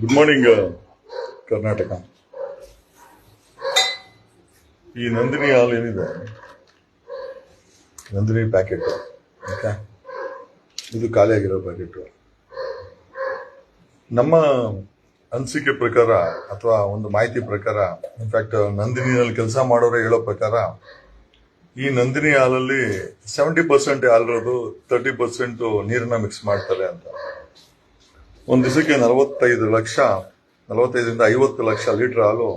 Good morning Karnataka. ಈ ನಂದಿನಿ ಹಾಲು ಏನಿದೆ, ನಂದಿನಿ ಪ್ಯಾಕೆಟ್, ಓಕೆ, ಇದು ಖಾಲಿಯಾಗಿರೋ ಪ್ಯಾಕೆಟ್. ನಮ್ಮ ಅನಿಸಿಕೆ ಪ್ರಕಾರ ಅಥವಾ ಒಂದು ಮಾಹಿತಿ ಪ್ರಕಾರ, ಇನ್ಫ್ಯಾಕ್ಟ್ ನಂದಿನಿಯಲ್ಲಿ ಕೆಲಸ ಮಾಡೋರು ಹೇಳೋ ಪ್ರಕಾರ, ಈ ನಂದಿನಿ ಹಾಲಲ್ಲಿ 70% ಹಾಲಿರೋದು, 30% ನೀರನ್ನ ಮಿಕ್ಸ್ ಮಾಡ್ತಾರೆ ಅಂತ. ಒಂದು ದಿವಸಕ್ಕೆ 45ರಿಂದ 50 ಲಕ್ಷ ಲೀಟರ್ ಹಾಲು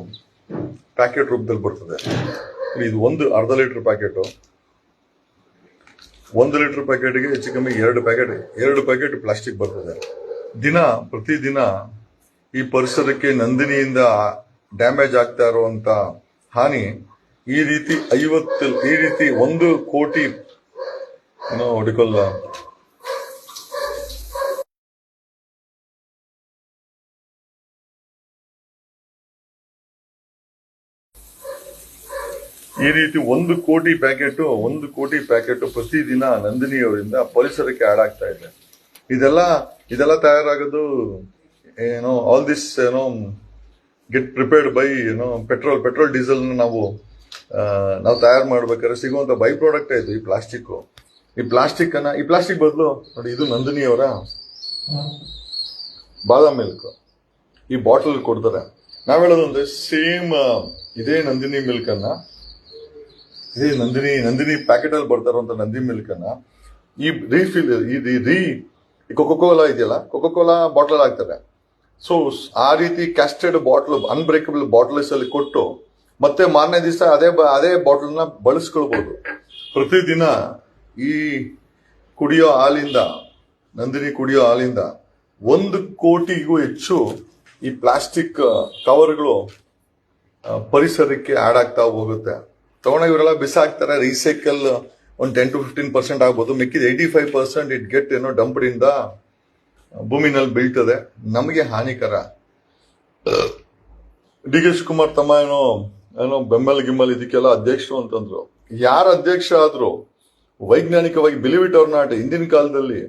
ಪ್ಯಾಕೆಟ್ ರೂಪದಲ್ಲಿ ಬರ್ತದೆ. ಇದು ಒಂದು ಅರ್ಧ ಲೀಟರ್ ಪ್ಯಾಕೆಟ್. 1 ಲೀಟರ್ ಪ್ಯಾಕೆಟ್ಗೆ ಹೆಚ್ಚು ಕಮ್ಮಿ 2 ಪ್ಯಾಕೆಟ್ ಪ್ಲಾಸ್ಟಿಕ್ ಬರ್ತದೆ. ಪ್ರತಿದಿನ ಈ ಪರಿಸರಕ್ಕೆ ನಂದಿನಿಯಿಂದ ಡ್ಯಾಮೇಜ್ ಆಗ್ತಾ ಇರುವಂತ ಹಾನಿ ಈ ರೀತಿ 1 ಕೋಟಿ ಹೊಡಿಕೊಲ್ಲ ಈ ರೀತಿ 1 ಕೋಟಿ ಪ್ಯಾಕೆಟ್ ಪ್ರತಿದಿನ ನಂದಿನಿಯವರಿಂದ ಪರಿಸರಕ್ಕೆ ಆಡ್ ಆಗ್ತಾ ಇದೆ. ಇದೆಲ್ಲ ತಯಾರಾಗೋದು all this get prepared by petrol diesel ನಾವು ತಯಾರು ಮಾಡ್ಬೇಕಾದ್ರೆ ಸಿಗುವಂತ ಬೈ ಪ್ರಾಡಕ್ಟ್ ಇದು ಈ ಪ್ಲಾಸ್ಟಿಕ್. ಈ ಪ್ಲಾಸ್ಟಿಕ್ ಬದಲು ನೋಡಿ, ಇದು ನಂದಿನಿಯವರ ಬಾದಾಮ್ ಮಿಲ್ಕ್ ಈ ಬಾಟಲ್ ಕೊಡ್ತಾರೆ. ನಾವ್ ಹೇಳೋದಂದ್ರೆ ಸೇಮ್ ಇದೇ ನಂದಿನಿ ಮಿಲ್ಕ್ ಅನ್ನ, ಇದೇ ನಂದಿನಿ ಪ್ಯಾಕೆಟ್ ಅಲ್ಲಿ ಬರ್ತಾ ಇರುವಂತ ನಂದಿನಿ ಮಿಲ್ಕ್ ಅನ್ನ ಈ ಕೊಕೊಕೋಲಾ ಇದೆಯಲ್ಲ, ಕೊಕೊಕೋಲಾ ಬಾಟಲ್ ಹಾಕ್ತಾರೆ. ಸೊ ಆ ರೀತಿ ಕ್ಯಾಸ್ಟೆಡ್ ಬಾಟಲ್, ಅನ್ಬ್ರೇಕಬಲ್ ಬಾಟಲ್ಸ್ ಅಲ್ಲಿ ಕೊಟ್ಟು ಮತ್ತೆ ಮಾರನೇ ದಿವಸ ಅದೇ ಬಾಟಲ್ ನ ಬಳಸ್ಕೊಳ್ಬಹುದು. ಪ್ರತಿದಿನ ಈ ನಂದಿನಿ ಕುಡಿಯೋ ಹಾಲಿಂದ 1 ಕೋಟಿಗೂ ಹೆಚ್ಚು ಈ ಪ್ಲಾಸ್ಟಿಕ್ ಕವರ್ಗಳು ಪರಿಸರಕ್ಕೆ ಆಡ್ ಆಗ್ತಾ ಹೋಗುತ್ತೆ. ತಗೊಂಡಾಗ ಇವರೆಲ್ಲ ಬಿಸಾಕ್ತಾರೆ. ರೀಸೈಕಲ್ ಒಂದು 10 to 15% ಆಗ್ಬೋದು. ಮಿಕ್ಕಿದ 85% ಇಟ್ ಗೆಟ್ ಡಂಪ್ಡ್ ಇಂದ ಭೂಮಿನಲ್ಲಿ ಬೀಳ್ತದೆ. ನಮಗೆ ಹಾನಿಕರ. ಡಿ ಕೆ ಶಿವಕುಮಾರ್ ತಮ್ಮ ಬೆಂಬಲ ಗಿಮ್ಮಲ್ ಇದಕ್ಕೆಲ್ಲ ಅಧ್ಯಕ್ಷರು ಅಂತಂದ್ರು. ಯಾರ ಅಧ್ಯಕ್ಷ ಆದ್ರೂ ವೈಜ್ಞಾನಿಕವಾಗಿ ಬಿಲೀವ್ ಇಟ್ ಆರ್ ನಾಟ್, ಹಿಂದಿನ ಕಾಲದಲ್ಲಿ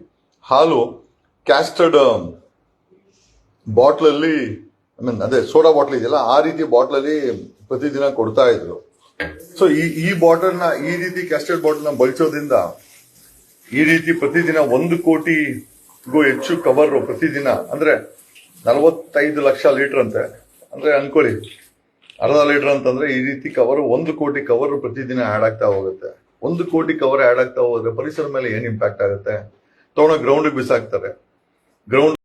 ಹಾಲು ಕ್ಯಾಸ್ಟರ್ಡ್ ಬಾಟ್ಲ್ ಅಲ್ಲಿ, ಅದೇ ಸೋಡಾ ಬಾಟ್ಲ್ ಇದೆಯಲ್ಲ, ಆ ರೀತಿ ಬಾಟ್ಲ್ ಅಲ್ಲಿ ಪ್ರತಿದಿನ ಕೊಡ್ತಾ ಇದ್ರು. ಸೊ ಈ ಬಾಟಲ್ ನ, ಈ ರೀತಿ ಕ್ಯಾಸ್ಟರ್ಡ್ ಬಾಟಲ್ ನ ಬಳಸೋದ್ರಿಂದ ಈ ರೀತಿ ಪ್ರತಿದಿನ 1 ಕೋಟಿಗೂ ಹೆಚ್ಚು ಕವರ್ ಪ್ರತಿದಿನ, ಅಂದ್ರೆ 45 ಲಕ್ಷ ಲೀಟರ್ ಅಂತೆ, ಅಂದ್ರೆ ಅನ್ಕೊಳ್ಳಿ ಅರ್ಧ ಲೀಟರ್ ಅಂತಂದ್ರೆ ಈ ರೀತಿ ಕವರ್ 1 ಕೋಟಿ ಕವರ್ ಪ್ರತಿದಿನ ಆಡ್ ಆಗ್ತಾ ಹೋಗುತ್ತೆ. 1 ಕೋಟಿ ಕವರ್ ಆಡ್ ಆಗ್ತಾ ಹೋದ್ರೆ ಪರಿಸರ ಮೇಲೆ ಏನ್ ಇಂಪ್ಯಾಕ್ಟ್ ಆಗುತ್ತೆ? ತಗೊಂಡೋಗಿ ಗ್ರೌಂಡ್ ಬಿಸಾಕ್ತಾರೆ. ಗ್ರೌಂಡ್